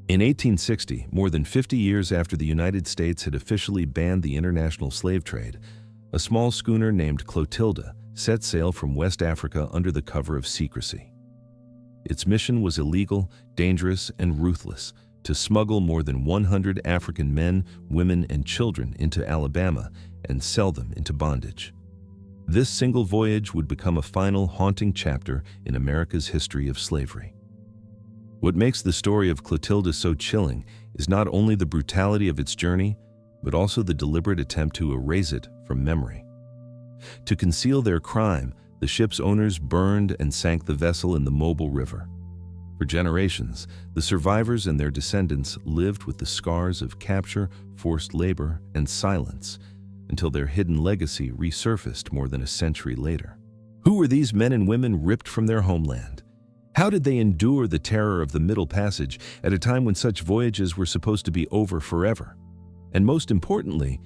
In 1860, more than 50 years after the United States had officially banned the international slave trade, a small schooner named Clotilda set sail from West Africa under the cover of secrecy. Its mission was illegal, dangerous, and ruthless: to smuggle more than 100 African men, women, and children into Alabama and sell them into bondage. This single voyage would become a final haunting chapter in America's history of slavery. What makes the story of Clotilda so chilling is not only the brutality of its journey, but also the deliberate attempt to erase it from memory. To conceal their crime, the ship's owners burned and sank the vessel in the Mobile River. For generations, the survivors and their descendants lived with the scars of capture, forced labor, and silence, until their hidden legacy resurfaced more than a century later. Who were these men and women ripped from their homeland? How did they endure the terror of the Middle Passage at a time when such voyages were supposed to be over forever? And most importantly,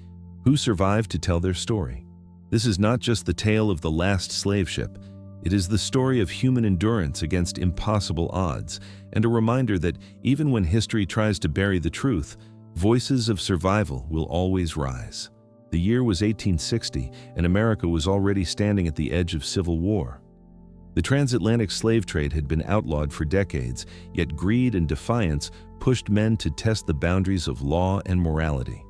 who survived to tell their story? This is not just the tale of the last slave ship. It is the story of human endurance against impossible odds, and a reminder that even when history tries to bury the truth, voices of survival will always rise. The year was 1860, and America was already standing at the edge of civil war. The transatlantic slave trade had been outlawed for decades, yet greed and defiance pushed men to test the boundaries of law and morality.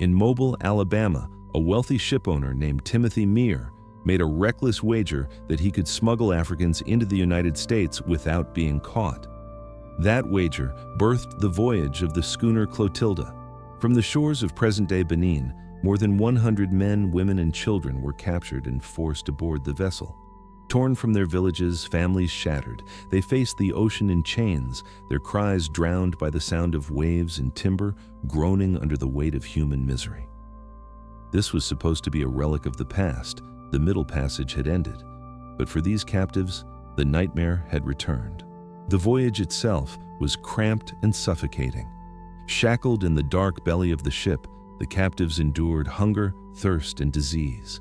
In Mobile, Alabama, a wealthy shipowner named Timothy Mear made a reckless wager that he could smuggle Africans into the United States without being caught. That wager birthed the voyage of the schooner Clotilda. From the shores of present-day Benin, more than 100 men, women, and children were captured and forced aboard the vessel. Torn from their villages, families shattered, they faced the ocean in chains, their cries drowned by the sound of waves and timber groaning under the weight of human misery. This was supposed to be a relic of the past. The Middle Passage had ended, but for these captives, the nightmare had returned. The voyage itself was cramped and suffocating. Shackled in the dark belly of the ship, the captives endured hunger, thirst, and disease.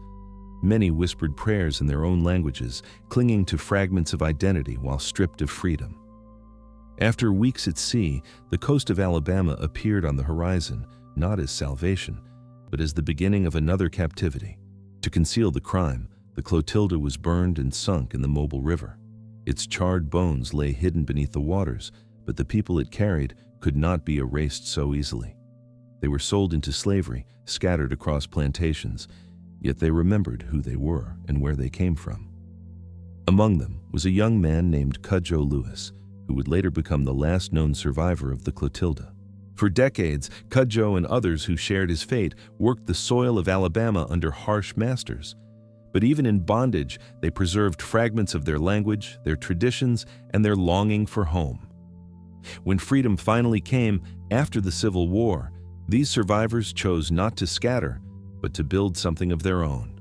Many whispered prayers in their own languages, clinging to fragments of identity while stripped of freedom. After weeks at sea, the coast of Alabama appeared on the horizon, not as salvation, but as the beginning of another captivity. To conceal the crime, the Clotilda was burned and sunk in the Mobile River. Its charred bones lay hidden beneath the waters, but the people it carried could not be erased so easily. They were sold into slavery, scattered across plantations, yet they remembered who they were and where they came from. Among them was a young man named Cudjo Lewis, who would later become the last known survivor of the Clotilda. For decades, Cudjo and others who shared his fate worked the soil of Alabama under harsh masters. But even in bondage, they preserved fragments of their language, their traditions, and their longing for home. When freedom finally came after the Civil War, these survivors chose not to scatter, but to build something of their own.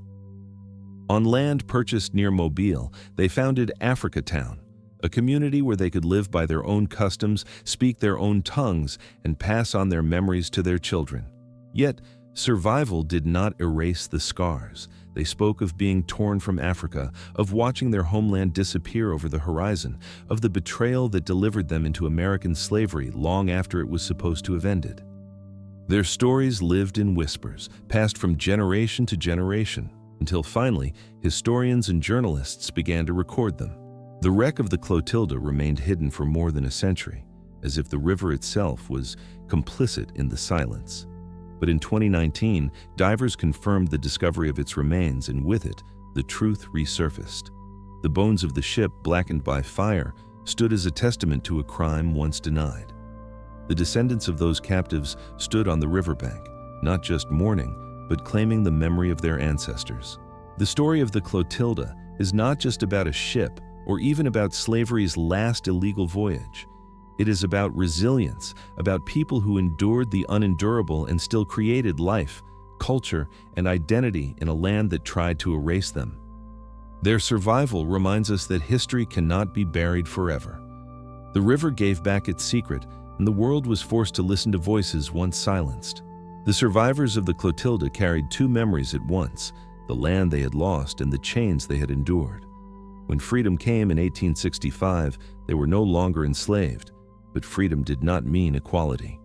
On land purchased near Mobile, they founded Africatown, a community where they could live by their own customs, speak their own tongues, and pass on their memories to their children. Yet, survival did not erase the scars. They spoke of being torn from Africa, of watching their homeland disappear over the horizon, of the betrayal that delivered them into American slavery long after it was supposed to have ended. Their stories lived in whispers, passed from generation to generation, until finally, historians and journalists began to record them. The wreck of the Clotilda remained hidden for more than a century, as if the river itself was complicit in the silence. But in 2019, divers confirmed the discovery of its remains, and with it, the truth resurfaced. The bones of the ship, blackened by fire, stood as a testament to a crime once denied. The descendants of those captives stood on the riverbank, not just mourning, but claiming the memory of their ancestors. The story of the Clotilda is not just about a ship, or even about slavery's last illegal voyage. It is about resilience, about people who endured the unendurable and still created life, culture, and identity in a land that tried to erase them. Their survival reminds us that history cannot be buried forever. The river gave back its secret, and the world was forced to listen to voices once silenced. The survivors of the Clotilda carried two memories at once: the land they had lost and the chains they had endured. When freedom came in 1865, they were no longer enslaved, but freedom did not mean equality.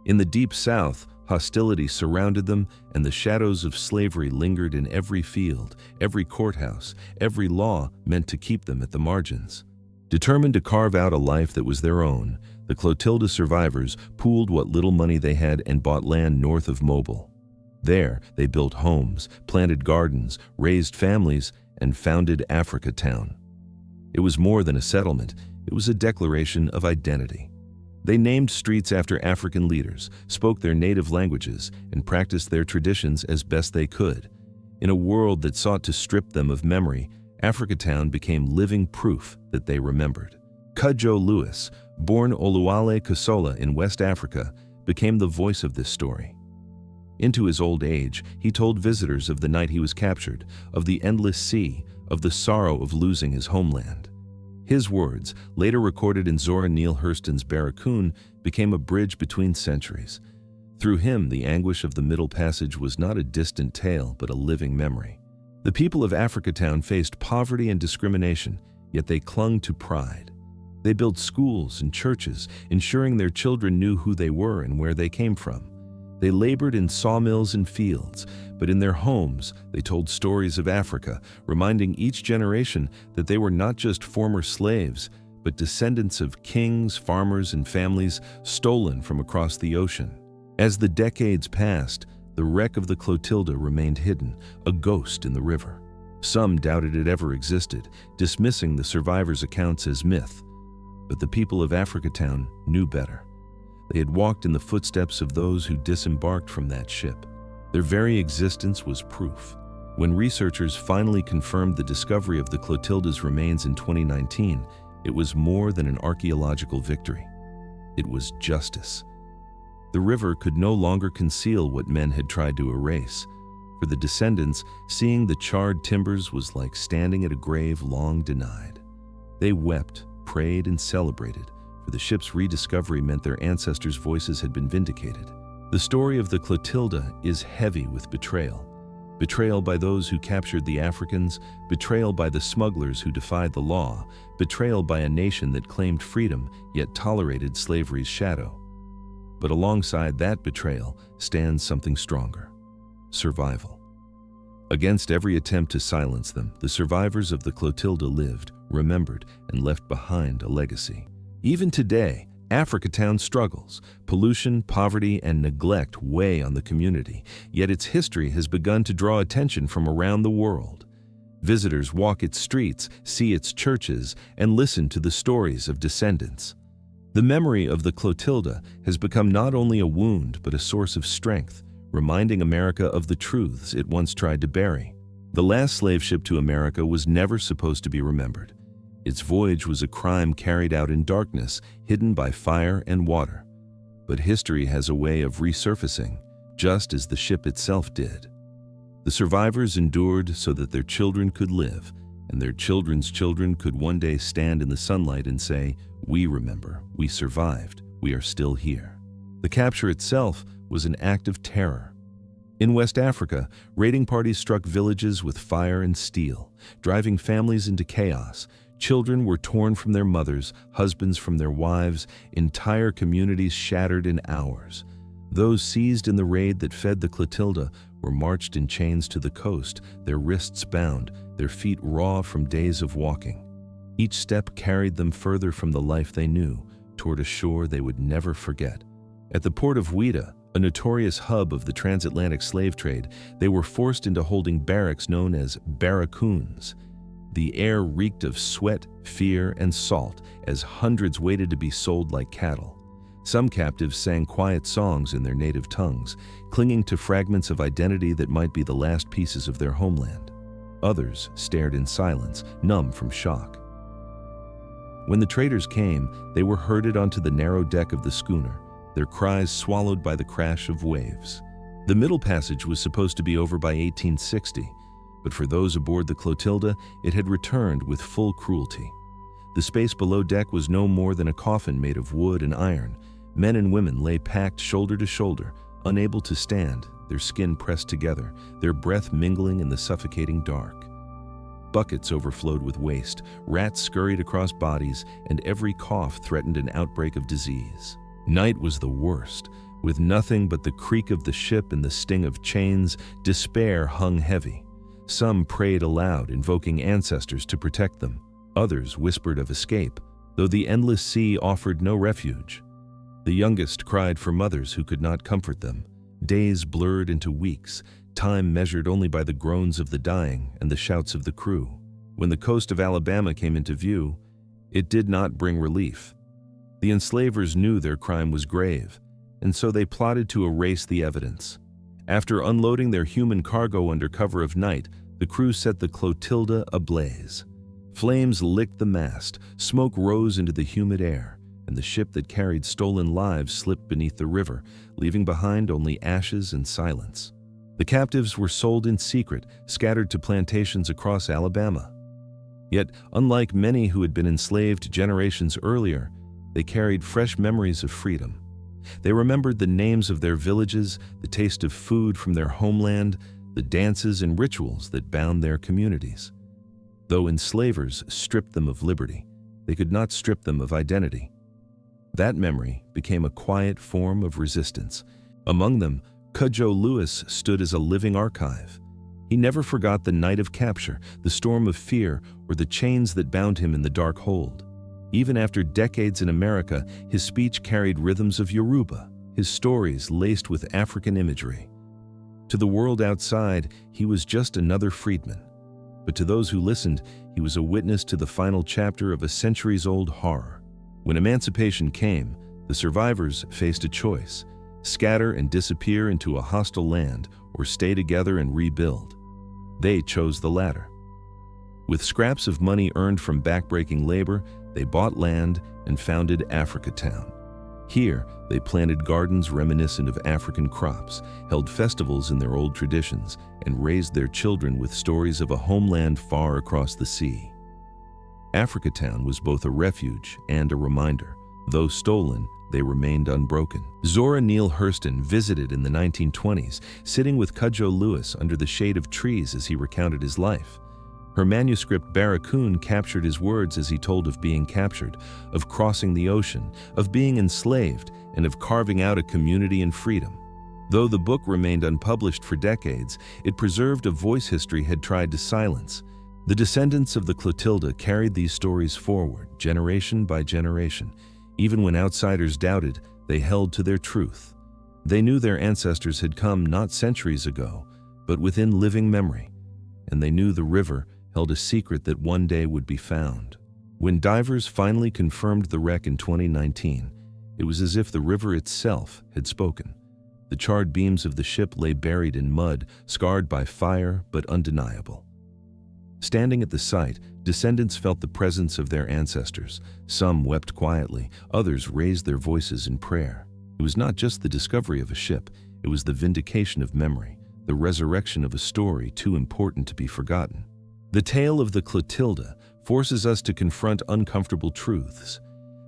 In the Deep South, hostility surrounded them, and the shadows of slavery lingered in every field, every courthouse, every law meant to keep them at the margins. Determined to carve out a life that was their own, the Clotilda survivors pooled what little money they had and bought land north of Mobile. There, they built homes, planted gardens, raised families, and founded Africatown. It was more than a settlement, it was a declaration of identity. They named streets after African leaders, spoke their native languages, and practiced their traditions as best they could. In a world that sought to strip them of memory, Africatown became living proof that they remembered. Cudjo Lewis, born Oluwale Kasola in West Africa, became the voice of this story. Into his old age, he told visitors of the night he was captured, of the endless sea, of the sorrow of losing his homeland. His words, later recorded in Zora Neale Hurston's Barracoon, became a bridge between centuries. Through him, the anguish of the Middle Passage was not a distant tale, but a living memory. The people of Africatown faced poverty and discrimination, yet they clung to pride. They built schools and churches, ensuring their children knew who they were and where they came from. They labored in sawmills and fields, but in their homes, they told stories of Africa, reminding each generation that they were not just former slaves, but descendants of kings, farmers, and families stolen from across the ocean. As the decades passed, the wreck of the Clotilda remained hidden, a ghost in the river. Some doubted it ever existed, dismissing the survivors' accounts as myth. But the people of Africatown knew better. They had walked in the footsteps of those who disembarked from that ship. Their very existence was proof. When researchers finally confirmed the discovery of the Clotilda's remains in 2019, it was more than an archaeological victory. It was justice. The river could no longer conceal what men had tried to erase. For the descendants, seeing the charred timbers was like standing at a grave long denied. They wept, prayed, and celebrated, for the ship's rediscovery meant their ancestors' voices had been vindicated. The story of the Clotilda is heavy with betrayal. Betrayal by those who captured the Africans, betrayal by the smugglers who defied the law, betrayal by a nation that claimed freedom yet tolerated slavery's shadow. But alongside that betrayal stands something stronger: survival. Against every attempt to silence them, the survivors of the Clotilda lived, remembered, and left behind a legacy. Even today, Africatown struggles. Pollution, poverty, and neglect weigh on the community, yet its history has begun to draw attention from around the world. Visitors walk its streets, see its churches, and listen to the stories of descendants. The memory of the Clotilda has become not only a wound but a source of strength, reminding America of the truths it once tried to bury. The last slave ship to America was never supposed to be remembered. Its voyage was a crime carried out in darkness, hidden by fire and water. But history has a way of resurfacing, just as the ship itself did. The survivors endured so that their children could live, and their children's children could one day stand in the sunlight and say, "We remember, we survived, we are still here." The capture itself was an act of terror. In West Africa, raiding parties struck villages with fire and steel, driving families into chaos. Children were torn from their mothers, husbands from their wives, entire communities shattered in hours. Those seized in the raid that fed the Clotilda were marched in chains to the coast, their wrists bound, their feet raw from days of walking. Each step carried them further from the life they knew, toward a shore they would never forget. At the port of Ouida, a notorious hub of the transatlantic slave trade, they were forced into holding barracks known as barracoons. The air reeked of sweat, fear, and salt as hundreds waited to be sold like cattle. Some captives sang quiet songs in their native tongues, clinging to fragments of identity that might be the last pieces of their homeland. Others stared in silence, numb from shock. When the traders came, they were herded onto the narrow deck of the schooner, their cries swallowed by the crash of waves. The Middle Passage was supposed to be over by 1860, but for those aboard the Clotilda, it had returned with full cruelty. The space below deck was no more than a coffin made of wood and iron. Men and women lay packed shoulder to shoulder, unable to stand, their skin pressed together, their breath mingling in the suffocating dark. Buckets overflowed with waste, rats scurried across bodies, and every cough threatened an outbreak of disease. Night was the worst. With nothing but the creak of the ship and the sting of chains, despair hung heavy. Some prayed aloud, invoking ancestors to protect them. Others whispered of escape, though the endless sea offered no refuge. The youngest cried for mothers who could not comfort them. Days blurred into weeks, time measured only by the groans of the dying and the shouts of the crew. When the coast of Alabama came into view, it did not bring relief. The enslavers knew their crime was grave, and so they plotted to erase the evidence. After unloading their human cargo under cover of night, the crew set the Clotilda ablaze. Flames licked the mast, smoke rose into the humid air, and the ship that carried stolen lives slipped beneath the river, leaving behind only ashes and silence. The captives were sold in secret, scattered to plantations across Alabama. Yet, unlike many who had been enslaved generations earlier, they carried fresh memories of freedom. They remembered the names of their villages, the taste of food from their homeland, the dances and rituals that bound their communities. Though enslavers stripped them of liberty, they could not strip them of identity. That memory became a quiet form of resistance. Among them, Cudjo Lewis stood as a living archive. He never forgot the night of capture, the storm of fear, or the chains that bound him in the dark hold. Even after decades in America, his speech carried rhythms of Yoruba, his stories laced with African imagery. To the world outside, he was just another freedman. But to those who listened, he was a witness to the final chapter of a centuries-old horror. When emancipation came, the survivors faced a choice: scatter and disappear into a hostile land, or stay together and rebuild. They chose the latter. With scraps of money earned from backbreaking labor, they bought land and founded Africatown. Here, they planted gardens reminiscent of African crops, held festivals in their old traditions, and raised their children with stories of a homeland far across the sea. Africatown was both a refuge and a reminder. Though stolen, they remained unbroken. Zora Neale Hurston visited in the 1920s, sitting with Cudjo Lewis under the shade of trees as he recounted his life. Her manuscript Barracoon captured his words as he told of being captured, of crossing the ocean, of being enslaved, and of carving out a community in freedom. Though the book remained unpublished for decades, it preserved a voice history had tried to silence. The descendants of the Clotilda carried these stories forward, generation by generation. Even when outsiders doubted, they held to their truth. They knew their ancestors had come not centuries ago, but within living memory, and they knew the river held a secret that one day would be found. When divers finally confirmed the wreck in 2019, it was as if the river itself had spoken. The charred beams of the ship lay buried in mud, scarred by fire but undeniable. Standing at the site, descendants felt the presence of their ancestors. Some wept quietly, others raised their voices in prayer. It was not just the discovery of a ship, it was the vindication of memory, the resurrection of a story too important to be forgotten. The tale of the Clotilda forces us to confront uncomfortable truths.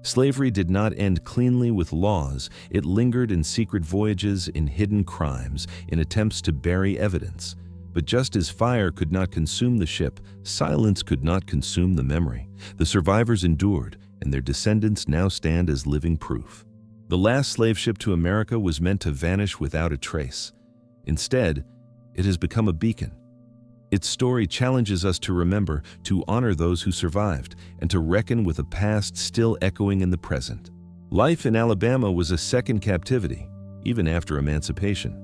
Slavery did not end cleanly with laws. It lingered in secret voyages, in hidden crimes, in attempts to bury evidence. But just as fire could not consume the ship, silence could not consume the memory. The survivors endured, and their descendants now stand as living proof. The last slave ship to America was meant to vanish without a trace. Instead, it has become a beacon. Its story challenges us to remember, to honor those who survived, and to reckon with a past still echoing in the present. Life in Alabama was a second captivity, even after emancipation.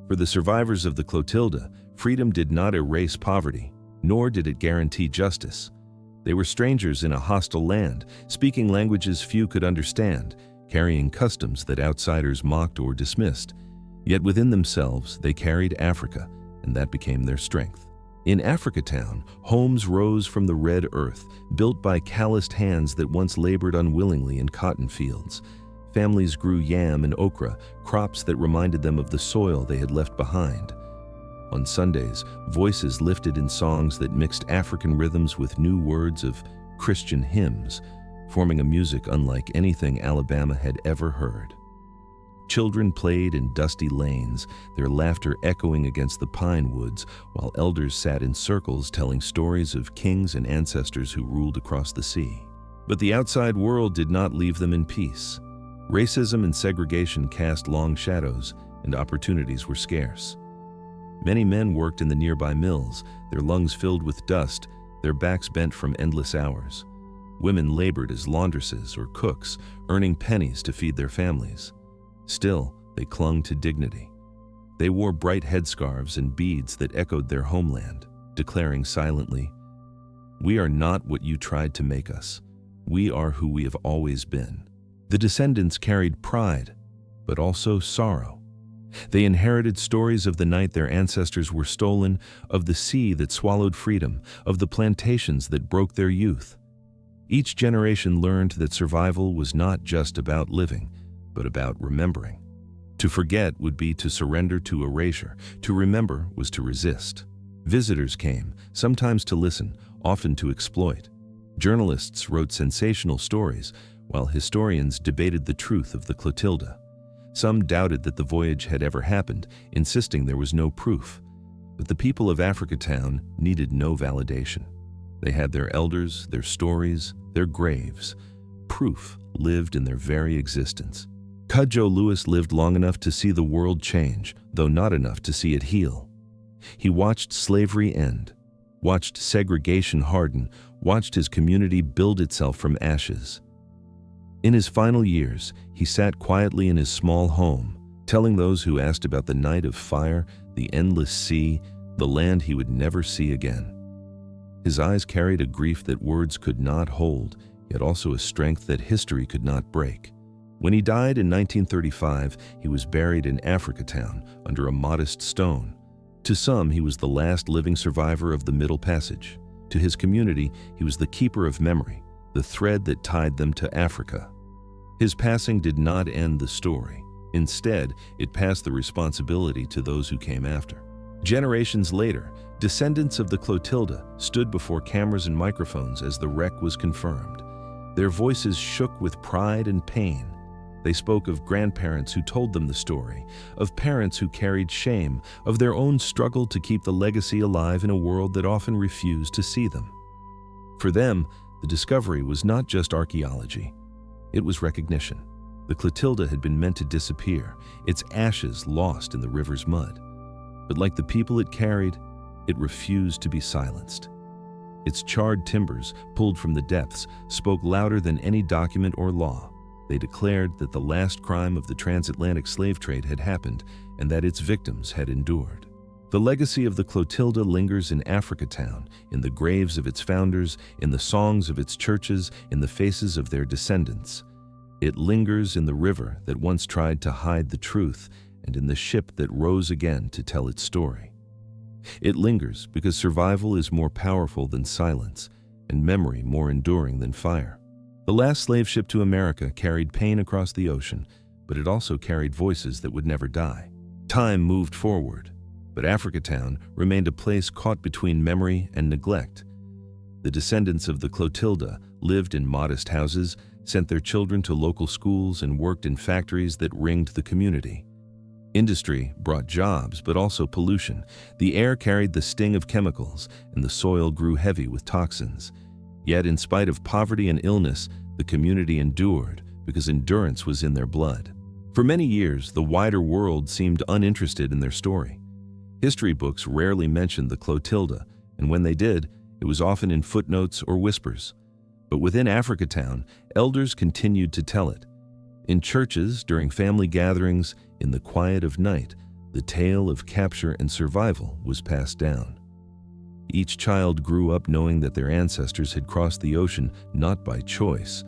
For the survivors of the Clotilda, freedom did not erase poverty, nor did it guarantee justice. They were strangers in a hostile land, speaking languages few could understand, carrying customs that outsiders mocked or dismissed. Yet within themselves, they carried Africa, and that became their strength. In Africatown, homes rose from the red earth, built by calloused hands that once labored unwillingly in cotton fields. Families grew yam and okra, crops that reminded them of the soil they had left behind. On Sundays, voices lifted in songs that mixed African rhythms with new words of Christian hymns, forming a music unlike anything Alabama had ever heard. Children played in dusty lanes, their laughter echoing against the pine woods, while elders sat in circles telling stories of kings and ancestors who ruled across the sea. But the outside world did not leave them in peace. Racism and segregation cast long shadows, and opportunities were scarce. Many men worked in the nearby mills, their lungs filled with dust, their backs bent from endless hours. Women labored as laundresses or cooks, earning pennies to feed their families. Still, they clung to dignity. They wore bright headscarves and beads that echoed their homeland, declaring silently, "We are not what you tried to make us. We are who we have always been." The descendants carried pride, but also sorrow. They inherited stories of the night their ancestors were stolen, of the sea that swallowed freedom, of the plantations that broke their youth. Each generation learned that survival was not just about living, but about remembering. To forget would be to surrender to erasure. To remember was to resist. Visitors came, sometimes to listen, often to exploit. Journalists wrote sensational stories, while historians debated the truth of the Clotilda. Some doubted that the voyage had ever happened, insisting there was no proof. But the people of Africatown needed no validation. They had their elders, their stories, their graves. Proof lived in their very existence. Cudjo Lewis lived long enough to see the world change, though not enough to see it heal. He watched slavery end, watched segregation harden, watched his community build itself from ashes. In his final years, he sat quietly in his small home, telling those who asked about the night of fire, the endless sea, the land he would never see again. His eyes carried a grief that words could not hold, yet also a strength that history could not break. When he died in 1935, he was buried in Africatown under a modest stone. To some, he was the last living survivor of the Middle Passage. To his community, he was the keeper of memory, the thread that tied them to Africa. His passing did not end the story. Instead, it passed the responsibility to those who came after. Generations later, descendants of the Clotilda stood before cameras and microphones as the wreck was confirmed. Their voices shook with pride and pain. They spoke of grandparents who told them the story, of parents who carried shame, of their own struggle to keep the legacy alive in a world that often refused to see them. For them, the discovery was not just archaeology. It was recognition. The Clotilda had been meant to disappear, its ashes lost in the river's mud. But like the people it carried, it refused to be silenced. Its charred timbers, pulled from the depths, spoke louder than any document or law. They declared that the last crime of the transatlantic slave trade had happened and that its victims had endured. The legacy of the Clotilda lingers in Africatown, in the graves of its founders, in the songs of its churches, in the faces of their descendants. It lingers in the river that once tried to hide the truth and in the ship that rose again to tell its story. It lingers because survival is more powerful than silence and memory more enduring than fire. The last slave ship to America carried pain across the ocean, but it also carried voices that would never die. Time moved forward, but Africatown remained a place caught between memory and neglect. The descendants of the Clotilda lived in modest houses, sent their children to local schools, and worked in factories that ringed the community. Industry brought jobs, but also pollution. The air carried the sting of chemicals, and the soil grew heavy with toxins. Yet, in spite of poverty and illness, the community endured because endurance was in their blood. For many years, the wider world seemed uninterested in their story. History books rarely mentioned the Clotilda, and when they did, it was often in footnotes or whispers. But within Africatown, elders continued to tell it. In churches, during family gatherings, in the quiet of night, the tale of capture and survival was passed down. Each child grew up knowing that their ancestors had crossed the ocean not by choice,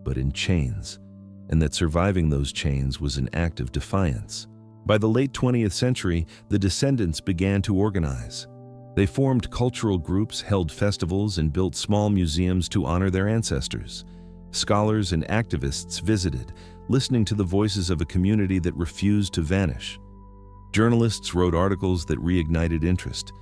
but in chains, and that surviving those chains was an act of defiance. By the late 20th century, the descendants began to organize. They formed cultural groups, held festivals, and built small museums to honor their ancestors. Scholars and activists visited, listening to the voices of a community that refused to vanish. Journalists wrote articles that reignited interest,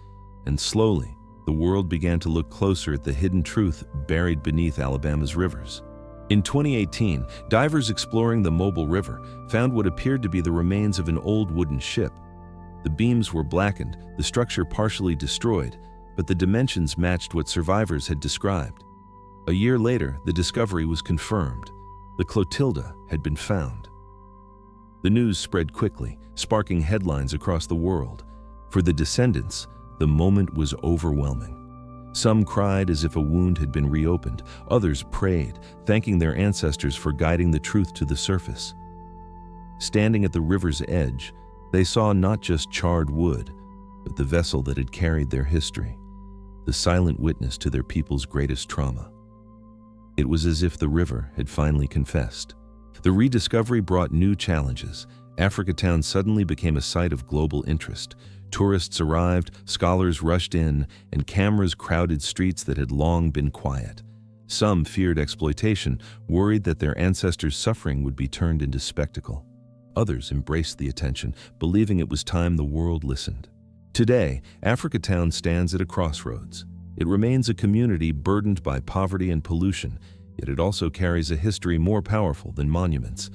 and slowly, the world began to look closer at the hidden truth buried beneath Alabama's rivers. In 2018, divers exploring the Mobile River found what appeared to be the remains of an old wooden ship. The beams were blackened, the structure partially destroyed, but the dimensions matched what survivors had described. A year later, the discovery was confirmed. The Clotilda had been found. The news spread quickly, sparking headlines across the world. For the descendants, the moment was overwhelming. Some cried as if a wound had been reopened. Others prayed, thanking their ancestors for guiding the truth to the surface. Standing at the river's edge, they saw not just charred wood, but the vessel that had carried their history, the silent witness to their people's greatest trauma. It was as if the river had finally confessed. The rediscovery brought new challenges. Africatown suddenly became a site of global interest. Tourists arrived, scholars rushed in, and cameras crowded streets that had long been quiet. Some feared exploitation, worried that their ancestors' suffering would be turned into spectacle. Others embraced the attention, believing it was time the world listened. Today, Africatown stands at a crossroads. It remains a community burdened by poverty and pollution, yet it also carries a history more powerful than monuments.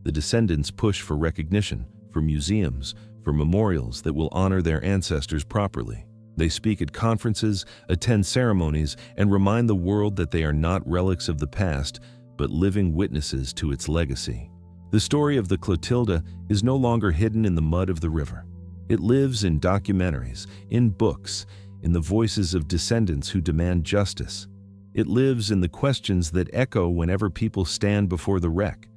The descendants push for recognition, for museums, for memorials that will honor their ancestors properly. They speak at conferences, attend ceremonies, and remind the world that they are not relics of the past, but living witnesses to its legacy. The story of the Clotilda is no longer hidden in the mud of the river. It lives in documentaries, in books, in the voices of descendants who demand justice. It lives in the questions that echo whenever people stand before the wreck.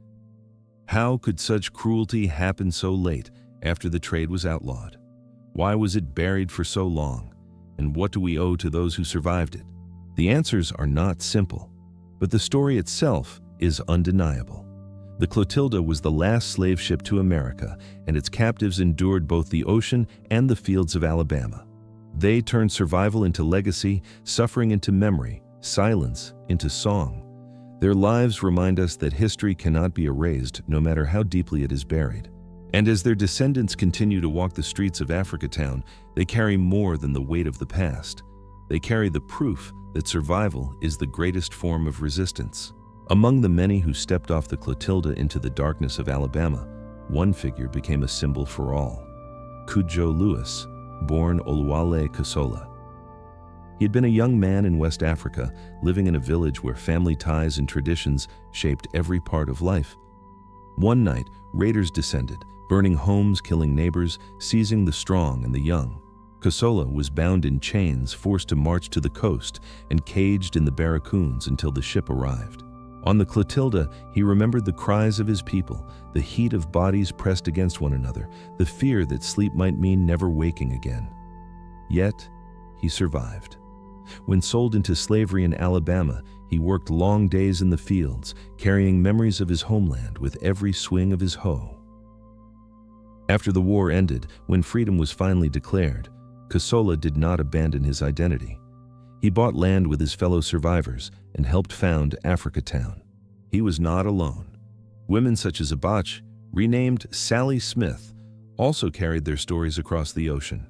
How could such cruelty happen so late after the trade was outlawed? Why was it buried for so long? And what do we owe to those who survived it? The answers are not simple, but the story itself is undeniable. The Clotilda was the last slave ship to America, and its captives endured both the ocean and the fields of Alabama. They turned survival into legacy, suffering into memory, silence into song. Their lives remind us that history cannot be erased, no matter how deeply it is buried. And as their descendants continue to walk the streets of Africatown, they carry more than the weight of the past. They carry the proof that survival is the greatest form of resistance. Among the many who stepped off the Clotilda into the darkness of Alabama, one figure became a symbol for all: Cudjo Lewis, born Oluwale Kasola. He had been a young man in West Africa, living in a village where family ties and traditions shaped every part of life. One night, raiders descended, burning homes, killing neighbors, seizing the strong and the young. Kasola was bound in chains, forced to march to the coast, and caged in the barracoons until the ship arrived. On the Clotilda, he remembered the cries of his people, the heat of bodies pressed against one another, the fear that sleep might mean never waking again. Yet, he survived. When sold into slavery in Alabama, he worked long days in the fields, carrying memories of his homeland with every swing of his hoe. After the war ended, when freedom was finally declared, Kasola did not abandon his identity. He bought land with his fellow survivors and helped found Africatown. He was not alone. Women such as Abach, renamed Sally Smith, also carried their stories across the ocean.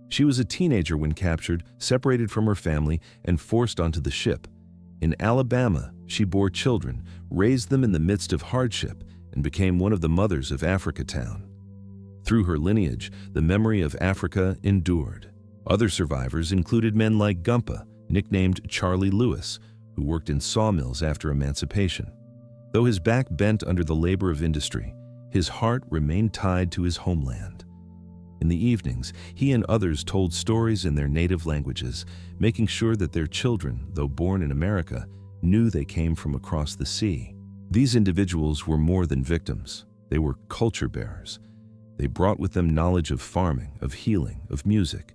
She was a teenager when captured, separated from her family, and forced onto the ship. In Alabama, she bore children, raised them in the midst of hardship, and became one of the mothers of Africatown. Through her lineage, the memory of Africa endured. Other survivors included men like Gumpa, nicknamed Charlie Lewis, who worked in sawmills after emancipation. Though his back bent under the labor of industry, his heart remained tied to his homeland. In the evenings, he and others told stories in their native languages, making sure that their children, though born in America, knew they came from across the sea. These individuals were more than victims. They were culture bearers. They brought with them knowledge of farming, of healing, of music.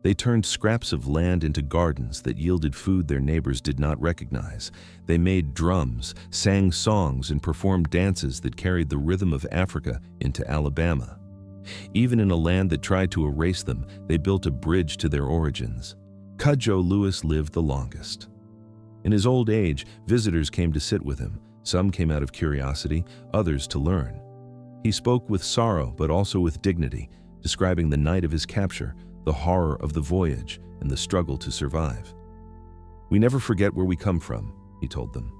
They turned scraps of land into gardens that yielded food their neighbors did not recognize. They made drums, sang songs, and performed dances that carried the rhythm of Africa into Alabama. Even in a land that tried to erase them, they built a bridge to their origins. Cudjo Lewis lived the longest. In his old age, visitors came to sit with him. Some came out of curiosity, others to learn. He spoke with sorrow but also with dignity, describing the night of his capture, the horror of the voyage, and the struggle to survive. "We never forget where we come from," he told them.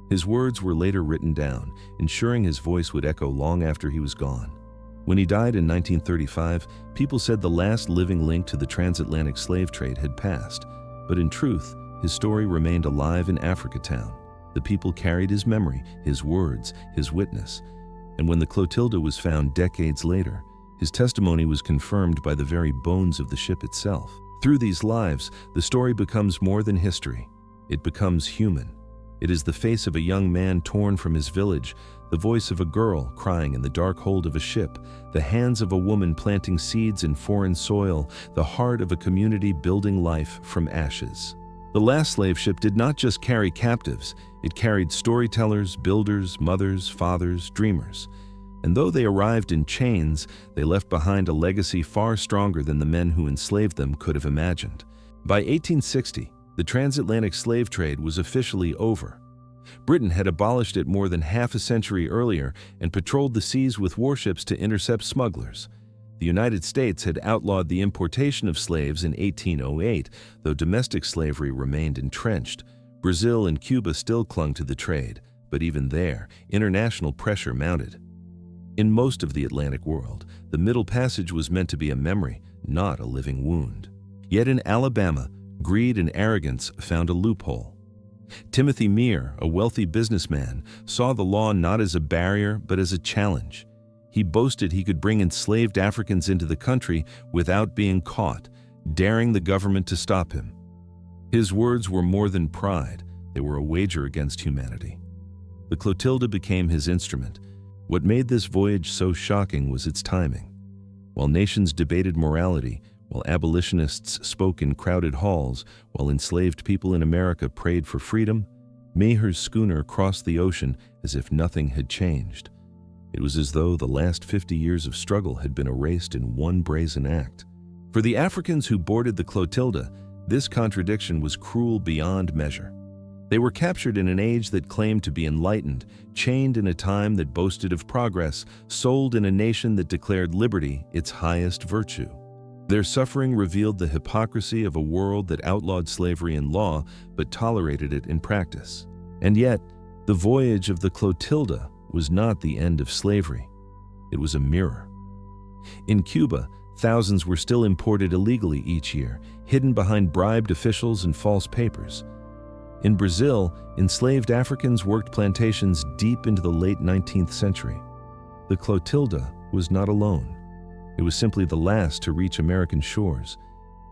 His words were later written down, ensuring his voice would echo long after he was gone. When he died in 1935, people said the last living link to the transatlantic slave trade had passed, but in truth, his story remained alive in Africatown. The people carried his memory, his words, his witness, and when the Clotilda was found decades later, his testimony was confirmed by the very bones of the ship itself. Through these lives, the story becomes more than history. It becomes human. It is the face of a young man torn from his village, the voice of a girl crying in the dark hold of a ship, the hands of a woman planting seeds in foreign soil, the heart of a community building life from ashes. The last slave ship did not just carry captives, it carried storytellers, builders, mothers, fathers, dreamers. And though they arrived in chains, they left behind a legacy far stronger than the men who enslaved them could have imagined. By 1860, the transatlantic slave trade was officially over. Britain had abolished it more than half a century earlier and patrolled the seas with warships to intercept smugglers. The United States had outlawed the importation of slaves in 1808, though domestic slavery remained entrenched. Brazil and Cuba still clung to the trade, but even there, international pressure mounted. In most of the Atlantic world, the Middle Passage was meant to be a memory, not a living wound. Yet in Alabama, greed and arrogance found a loophole. Timothy Meare, a wealthy businessman, saw the law not as a barrier but as a challenge. He boasted he could bring enslaved Africans into the country without being caught, daring the government to stop him. His words were more than pride, they were a wager against humanity. The Clotilda became his instrument. What made this voyage so shocking was its timing. While nations debated morality, while abolitionists spoke in crowded halls, while enslaved people in America prayed for freedom, Meare's schooner crossed the ocean as if nothing had changed. It was as though the last 50 years of struggle had been erased in one brazen act. For the Africans who boarded the Clotilda, this contradiction was cruel beyond measure. They were captured in an age that claimed to be enlightened, chained in a time that boasted of progress, sold in a nation that declared liberty its highest virtue. Their suffering revealed the hypocrisy of a world that outlawed slavery in law but tolerated it in practice. And yet, the voyage of the Clotilda was not the end of slavery. It was a mirror. In Cuba, thousands were still imported illegally each year, hidden behind bribed officials and false papers. In Brazil, enslaved Africans worked plantations deep into the late 19th century. The Clotilda was not alone. It was simply the last to reach American shores.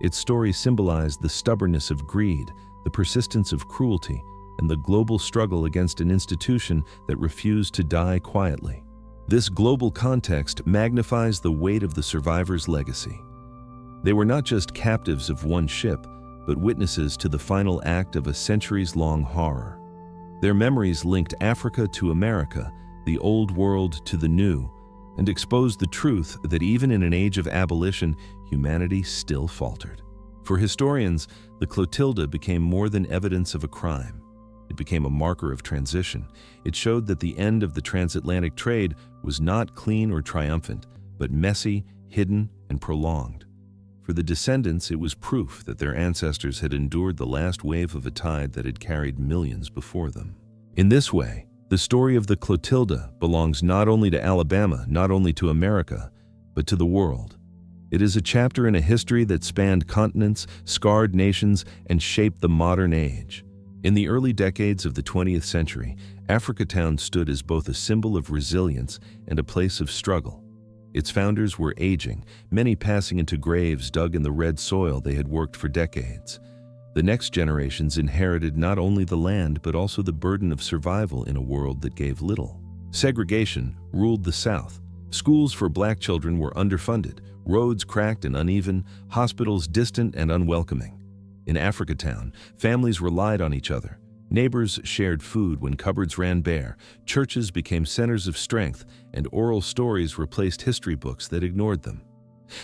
Its story symbolized the stubbornness of greed, the persistence of cruelty, and the global struggle against an institution that refused to die quietly. This global context magnifies the weight of the survivors' legacy. They were not just captives of one ship, but witnesses to the final act of a centuries-long horror. Their memories linked Africa to America, the old world to the new, and exposed the truth that even in an age of abolition, humanity still faltered. For historians, the Clotilda became more than evidence of a crime. It became a marker of transition. It showed that the end of the transatlantic trade was not clean or triumphant, but messy, hidden, and prolonged. For the descendants, it was proof that their ancestors had endured the last wave of a tide that had carried millions before them. In this way, the story of the Clotilda belongs not only to Alabama, not only to America, but to the world. It is a chapter in a history that spanned continents, scarred nations, and shaped the modern age. In the early decades of the 20th century, Africatown stood as both a symbol of resilience and a place of struggle. Its founders were aging, many passing into graves dug in the red soil they had worked for decades. The next generations inherited not only the land but also the burden of survival in a world that gave little. Segregation ruled the South. Schools for black children were underfunded, roads cracked and uneven, hospitals distant and unwelcoming. In Africatown, families relied on each other. Neighbors shared food when cupboards ran bare, churches became centers of strength, and oral stories replaced history books that ignored them.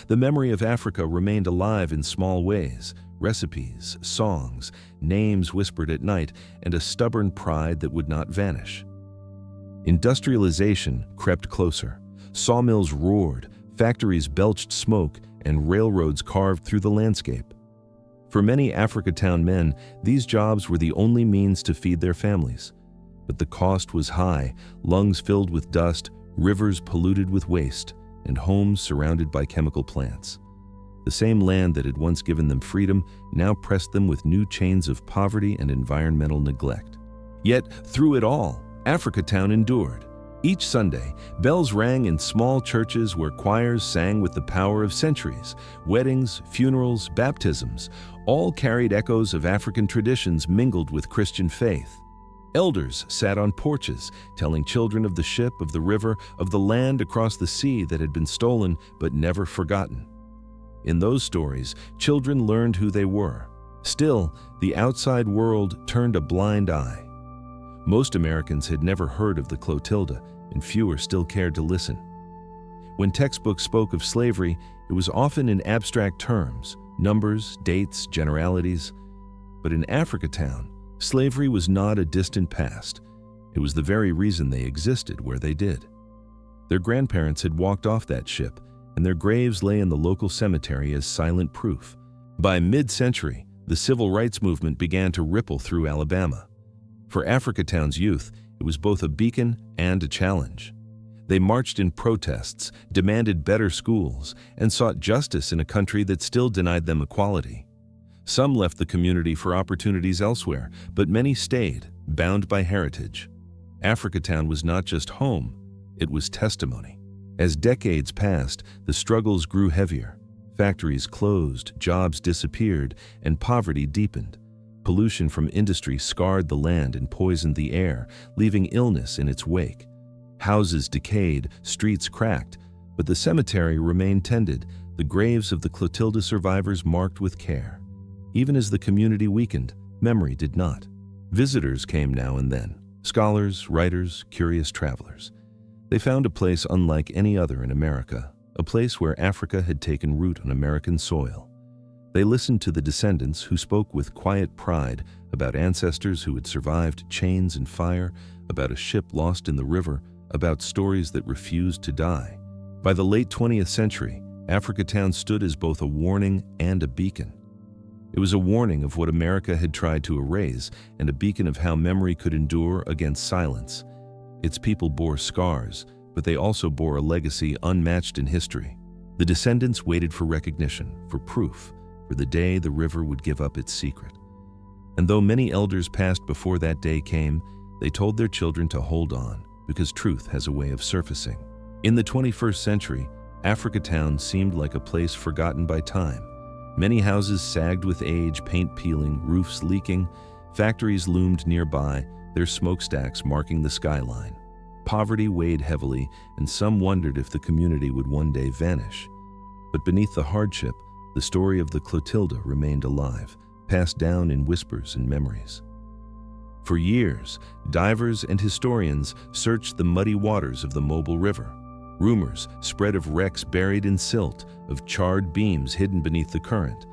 The memory of Africa remained alive in small ways: recipes, songs, names whispered at night, and a stubborn pride that would not vanish. Industrialization crept closer. Sawmills roared, factories belched smoke, and railroads carved through the landscape. For many Africatown men, these jobs were the only means to feed their families. But the cost was high, lungs filled with dust, rivers polluted with waste, and homes surrounded by chemical plants. The same land that had once given them freedom now pressed them with new chains of poverty and environmental neglect. Yet, through it all, Africatown endured. Each Sunday, bells rang in small churches where choirs sang with the power of centuries. Weddings, funerals, baptisms, all carried echoes of African traditions mingled with Christian faith. Elders sat on porches, telling children of the ship, of the river, of the land across the sea that had been stolen but never forgotten. In those stories, children learned who they were. Still, the outside world turned a blind eye. Most Americans had never heard of the Clotilda, and fewer still cared to listen. When textbooks spoke of slavery, it was often in abstract terms, numbers, dates, generalities. But in Africatown, slavery was not a distant past. It was the very reason they existed where they did. Their grandparents had walked off that ship, and their graves lay in the local cemetery as silent proof. By mid-century, the civil rights movement began to ripple through Alabama. For Africatown's youth, it was both a beacon and a challenge. They marched in protests, demanded better schools, and sought justice in a country that still denied them equality. Some left the community for opportunities elsewhere, but many stayed, bound by heritage. Africatown was not just home, it was testimony. As decades passed, the struggles grew heavier. Factories closed, jobs disappeared, and poverty deepened. Pollution from industry scarred the land and poisoned the air, leaving illness in its wake. Houses decayed, streets cracked, but the cemetery remained tended, the graves of the Clotilda survivors marked with care. Even as the community weakened, memory did not. Visitors came now and then, scholars, writers, curious travelers. They found a place unlike any other in America, a place where Africa had taken root on American soil. They listened to the descendants who spoke with quiet pride about ancestors who had survived chains and fire, about a ship lost in the river, about stories that refused to die. By the late 20th century, Africatown stood as both a warning and a beacon. It was a warning of what America had tried to erase and a beacon of how memory could endure against silence. Its people bore scars, but they also bore a legacy unmatched in history. The descendants waited for recognition, for proof, for the day the river would give up its secret. And though many elders passed before that day came, they told their children to hold on, because truth has a way of surfacing. In the 21st century, Africatown seemed like a place forgotten by time. Many houses sagged with age, paint peeling, roofs leaking. Factories loomed nearby, their smokestacks marking the skyline. Poverty weighed heavily, and some wondered if the community would one day vanish. But beneath the hardship, the story of the Clotilda remained alive, passed down in whispers and memories. For years, divers and historians searched the muddy waters of the Mobile River. Rumors spread of wrecks buried in silt, of charred beams hidden beneath the current.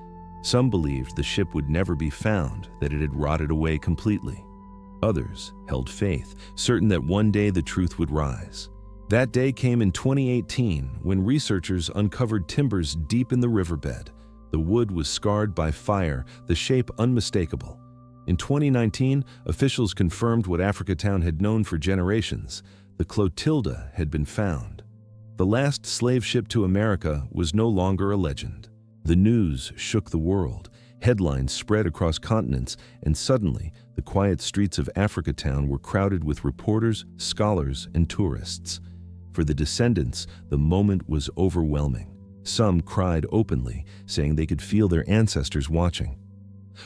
Some believed the ship would never be found, that it had rotted away completely. Others held faith, certain that one day the truth would rise. That day came in 2018 when researchers uncovered timbers deep in the riverbed. The wood was scarred by fire, the shape unmistakable. In 2019, officials confirmed what Africatown had known for generations. The Clotilda had been found. The last slave ship to America was no longer a legend. The news shook the world. Headlines spread across continents, and suddenly, the quiet streets of Africatown were crowded with reporters, scholars, and tourists. For the descendants, the moment was overwhelming. Some cried openly, saying they could feel their ancestors watching.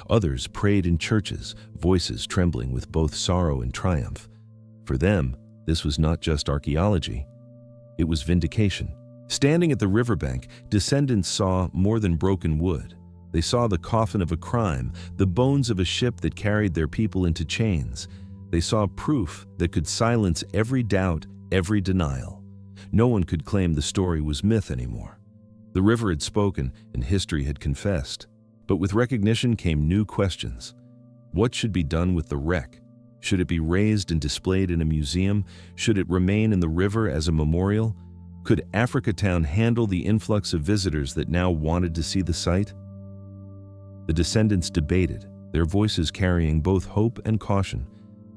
Others prayed in churches, voices trembling with both sorrow and triumph. For them, this was not just archaeology. It was vindication. Standing at the riverbank, descendants saw more than broken wood. They saw the coffin of a crime, the bones of a ship that carried their people into chains. They saw proof that could silence every doubt, every denial. No one could claim the story was myth anymore. The river had spoken and history had confessed. But with recognition came new questions. What should be done with the wreck? Should it be raised and displayed in a museum? Should it remain in the river as a memorial? Could Africatown handle the influx of visitors that now wanted to see the site? The descendants debated, their voices carrying both hope and caution.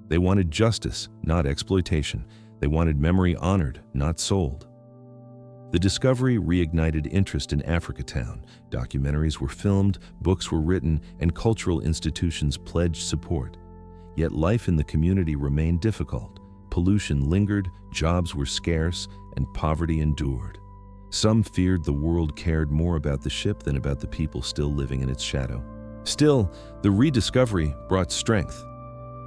They wanted justice, not exploitation. They wanted memory honored, not sold. The discovery reignited interest in Africatown. Documentaries were filmed, books were written, and cultural institutions pledged support. Yet life in the community remained difficult. Pollution lingered, jobs were scarce, and poverty endured. Some feared the world cared more about the ship than about the people still living in its shadow. Still, the rediscovery brought strength.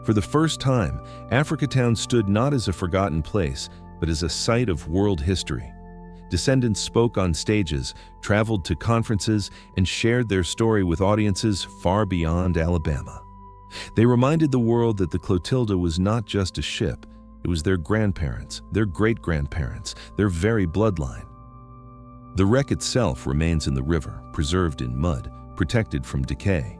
For the first time, Africatown stood not as a forgotten place, but as a site of world history. Descendants spoke on stages, traveled to conferences, and shared their story with audiences far beyond Alabama. They reminded the world that the Clotilda was not just a ship, it was their grandparents, their great-grandparents, their very bloodline. The wreck itself remains in the river, preserved in mud, protected from decay.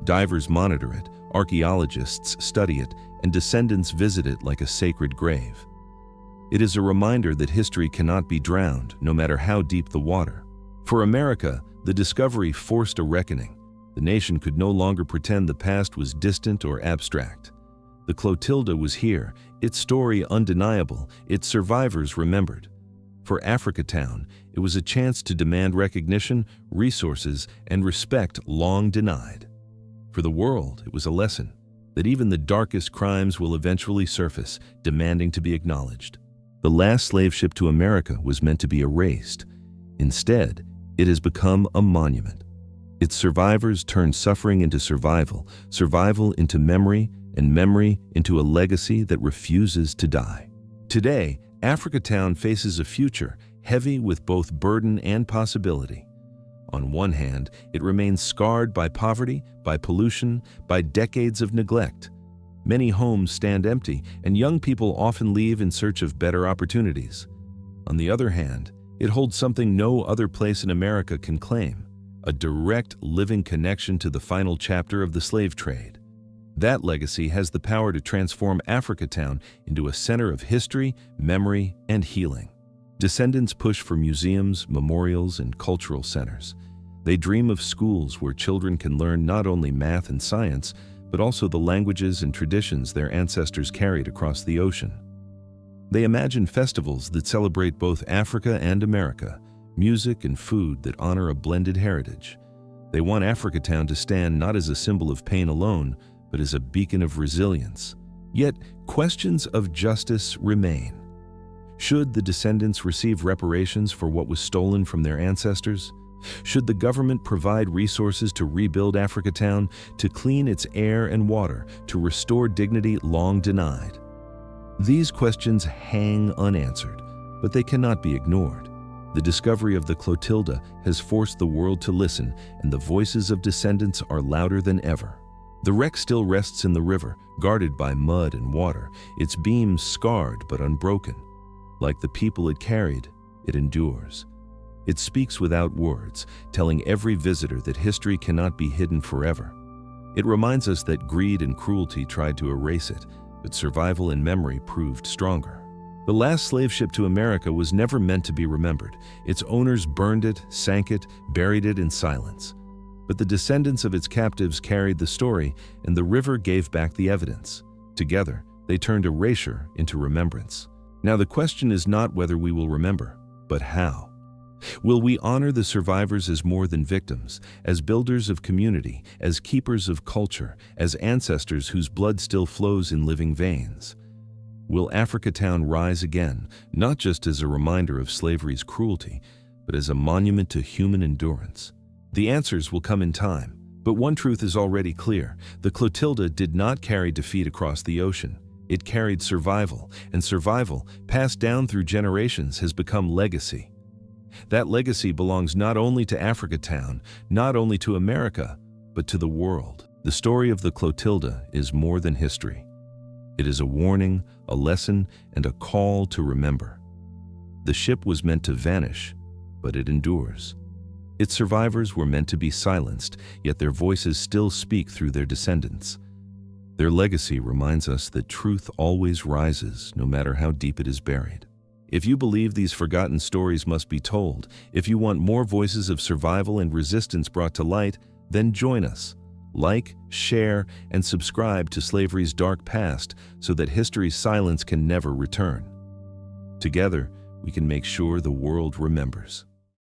Divers monitor it, archaeologists study it, and descendants visit it like a sacred grave. It is a reminder that history cannot be drowned, no matter how deep the water. For America, the discovery forced a reckoning. The nation could no longer pretend the past was distant or abstract. The Clotilda was here, its story undeniable, its survivors remembered. For Africatown, it was a chance to demand recognition, resources, and respect long denied. For the world, it was a lesson that even the darkest crimes will eventually surface, demanding to be acknowledged. The last slave ship to America was meant to be erased. Instead, it has become a monument. Its survivors turned suffering into survival, survival into memory, and memory into a legacy that refuses to die. Today, Africatown faces a future heavy with both burden and possibility. On one hand, it remains scarred by poverty, by pollution, by decades of neglect. Many homes stand empty, and young people often leave in search of better opportunities. On the other hand, it holds something no other place in America can claim: a direct, living connection to the final chapter of the slave trade. That legacy has the power to transform Africatown into a center of history, memory, and healing. Descendants push for museums, memorials, and cultural centers. They dream of schools where children can learn not only math and science, but also the languages and traditions their ancestors carried across the ocean. They imagine festivals that celebrate both Africa and America, music and food that honor a blended heritage. They want Africatown to stand not as a symbol of pain alone, but as a beacon of resilience. Yet, questions of justice remain. Should the descendants receive reparations for what was stolen from their ancestors? Should the government provide resources to rebuild Africatown, to clean its air and water, to restore dignity long denied? These questions hang unanswered, but they cannot be ignored. The discovery of the Clotilda has forced the world to listen, and the voices of descendants are louder than ever. The wreck still rests in the river, guarded by mud and water, its beams scarred but unbroken. Like the people it carried, it endures. It speaks without words, telling every visitor that history cannot be hidden forever. It reminds us that greed and cruelty tried to erase it, but survival and memory proved stronger. The last slave ship to America was never meant to be remembered. Its owners burned it, sank it, buried it in silence. But the descendants of its captives carried the story, and the river gave back the evidence. Together, they turned erasure into remembrance. Now the question is not whether we will remember, but how. Will we honor the survivors as more than victims, as builders of community, as keepers of culture, as ancestors whose blood still flows in living veins? Will Africatown rise again, not just as a reminder of slavery's cruelty, but as a monument to human endurance? The answers will come in time, but one truth is already clear. The Clotilda did not carry defeat across the ocean. It carried survival, and survival, passed down through generations, has become legacy. That legacy belongs not only to Africatown, not only to America, but to the world. The story of the Clotilda is more than history. It is a warning, a lesson, and a call to remember. The ship was meant to vanish, but it endures. Its survivors were meant to be silenced, yet their voices still speak through their descendants. Their legacy reminds us that truth always rises, no matter how deep it is buried. If you believe these forgotten stories must be told, if you want more voices of survival and resistance brought to light, then join us. Like, share, and subscribe to slavery's dark past so that history's silence can never return. Together, we can make sure the world remembers.